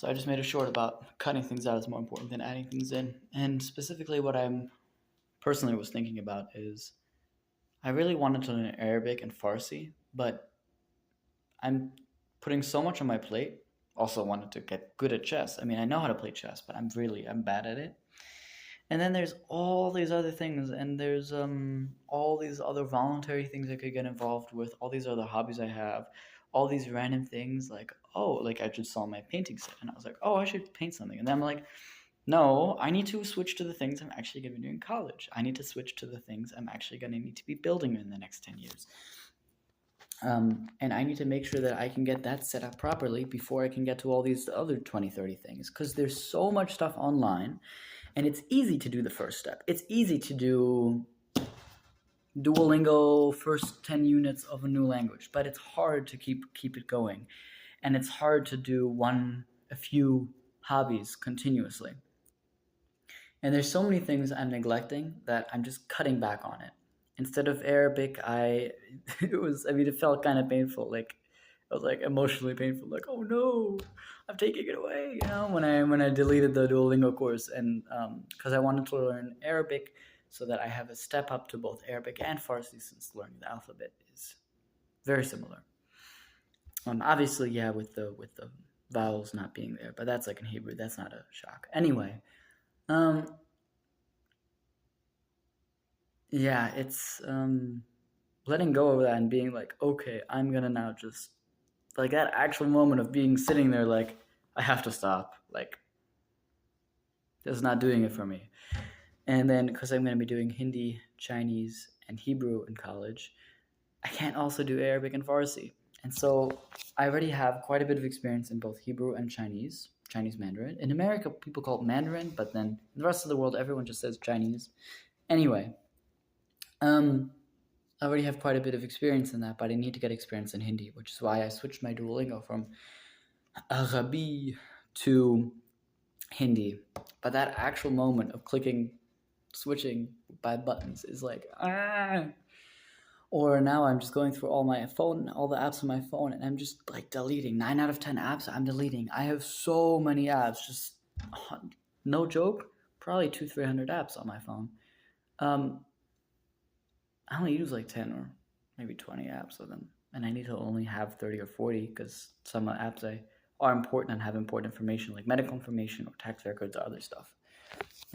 So I just made a short about cutting things out is more important than adding things in. And specifically, what I'm personally was thinking about is I really wanted to learn Arabic and Farsi, but I'm putting so much on my plate. Also wanted to get good at chess. I mean, I know how to play chess, but I'm bad at it. And then there's all these other things, and there's all these other voluntary things I could get involved with, all these other hobbies I have, all these random things like, oh, like I just saw my painting set and I was like, oh, I should paint something. And then I'm like, no, I need to switch to the things I'm actually going to be doing in college. I need to switch to the things I'm actually going to need to be building in the next 10 years. And I need to make sure that I can get that set up properly before I can get to all these other 20, 30 things. Because there's so much stuff online, and it's easy to do the first step. It's easy to do Duolingo first 10 units of a new language, but it's hard to keep it going. And it's hard to do a few hobbies continuously. And there's so many things I'm neglecting that I'm just cutting back on it. Instead of Arabic, it felt kind of painful. Like, it was like emotionally painful. Like, oh no, I'm taking it away. When I deleted the Duolingo course, and because I wanted to learn Arabic so that I have a step up to both Arabic and Farsi, since learning the alphabet is very similar. Obviously, yeah, with the vowels not being there, but that's like in Hebrew. That's not a shock. Anyway, yeah, it's letting go of that and being like, okay, I'm gonna now just like that actual moment of being sitting there like I have to stop. Like, this is not doing it for me. And then because I'm gonna be doing Hindi, Chinese, and Hebrew in college, I can't also do Arabic and Farsi. And so I already have quite a bit of experience in both Hebrew and Chinese Mandarin. In America, people call it Mandarin, but then in the rest of the world, everyone just says Chinese. Anyway, I already have quite a bit of experience in that, but I need to get experience in Hindi, which is why I switched my Duolingo from Arabi to Hindi. But that actual moment of switching by buttons is like, ah. Or now I'm just going through all the apps on my phone, and I'm just like deleting. 9 out of 10 apps I'm deleting. I have so many apps, just no joke, probably 200-300 apps on my phone. I only use like 10 or maybe 20 apps of them, and I need to only have 30 or 40 because some apps are important and have important information like medical information or tax records or other stuff,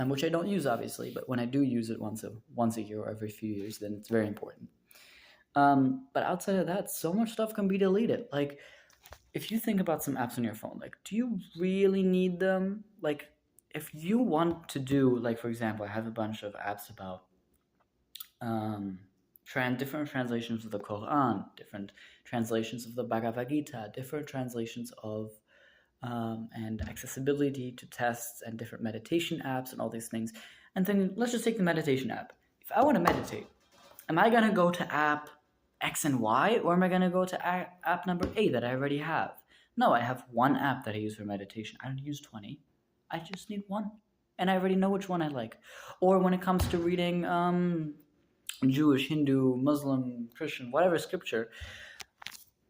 which I don't use obviously, but when I do use it once a year or every few years, then it's very important. But outside of that, so much stuff can be deleted. Like, if you think about some apps on your phone, like, do you really need them? Like, if you want to do, like, for example, I have a bunch of apps about different translations of the Quran, different translations of the Bhagavad Gita, different translations of and accessibility to tests and different meditation apps and all these things. And then let's just take the meditation app. If I want to meditate, am I going to go to app X and Y, or am I going to go to app number A that I already have? No, I have one app that I use for meditation. I don't use 20. I just need one. And I already know which one I like. Or when it comes to reading Jewish, Hindu, Muslim, Christian, whatever scripture,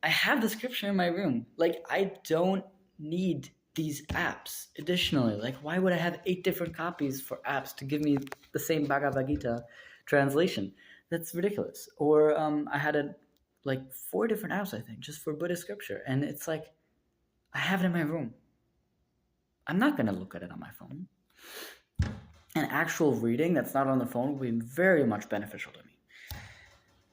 I have the scripture in my room. Like, I don't need these apps additionally. Like, why would I have 8 different copies for apps to give me the same Bhagavad Gita translation? That's ridiculous. Or I had 4 different apps, I think, just for Buddhist scripture. And it's like, I have it in my room. I'm not going to look at it on my phone. An actual reading that's not on the phone will be very much beneficial to me.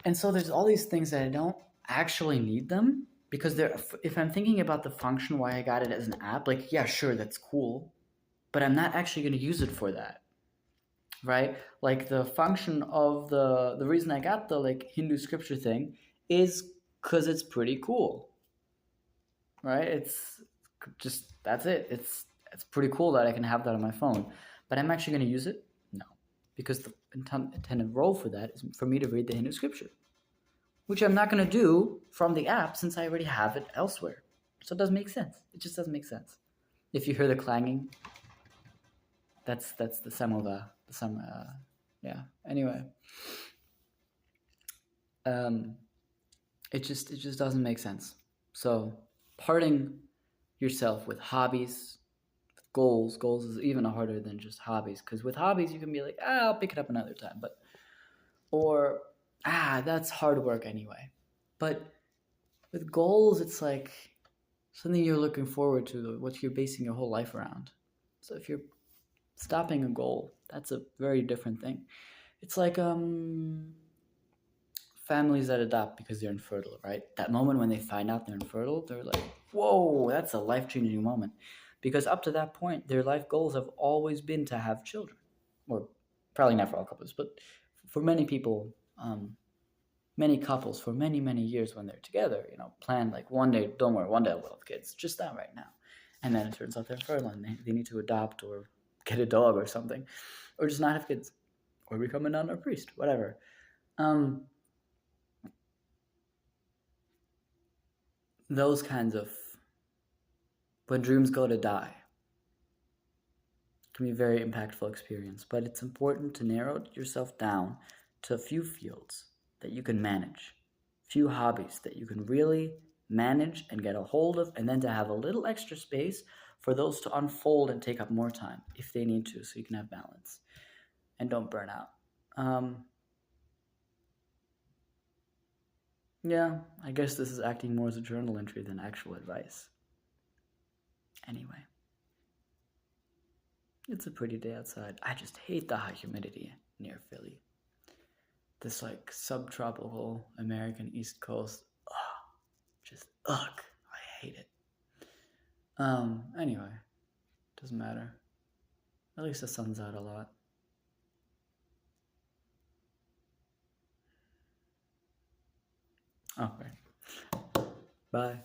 And so there's all these things that I don't actually need them, because if I'm thinking about the function why I got it as an app, like, yeah, sure, that's cool, but I'm not actually going to use it for that, right? Like, the function of the reason I got the Hindu scripture thing is because it's pretty cool, right? It's just, that's it. It's pretty cool that I can have that on my phone. But I'm actually going to use it? No. Because the intended role for that is for me to read the Hindu scripture, which I'm not going to do from the app since I already have it elsewhere. So it doesn't make sense. It just doesn't make sense. If you hear the clanging, that's the samovar. Yeah. Anyway. It just doesn't make sense. So parting yourself with hobbies, with goals. Goals is even harder than just hobbies, because with hobbies you can be like, I'll pick it up another time, or that's hard work anyway. But with goals, it's like something you're looking forward to, what you're basing your whole life around. So if you're stopping a goal, that's a very different thing. It's like families that adopt because they're infertile, right? That moment when they find out they're infertile, they're like, whoa, that's a life-changing moment. Because up to that point, their life goals have always been to have children. Or probably not for all couples, but for many people, many couples for many, many years when they're together, plan like one day, don't worry, one day I'll have kids, just not right now. And then it turns out they're fertile and they need to adopt or get a dog or something, or just not have kids, or become a nun or priest, whatever. Those kinds of, when dreams go to die, can be a very impactful experience, but it's important to narrow yourself down to a few fields that you can manage, few hobbies that you can really manage and get a hold of, and then to have a little extra space for those to unfold and take up more time if they need to, so you can have balance and don't burn out. Yeah, I guess this is acting more as a journal entry than actual advice. Anyway, it's a pretty day outside. I just hate the high humidity near Philly. This like subtropical American East Coast. I hate it. Anyway, doesn't matter. At least the sun's out a lot. Okay. Bye.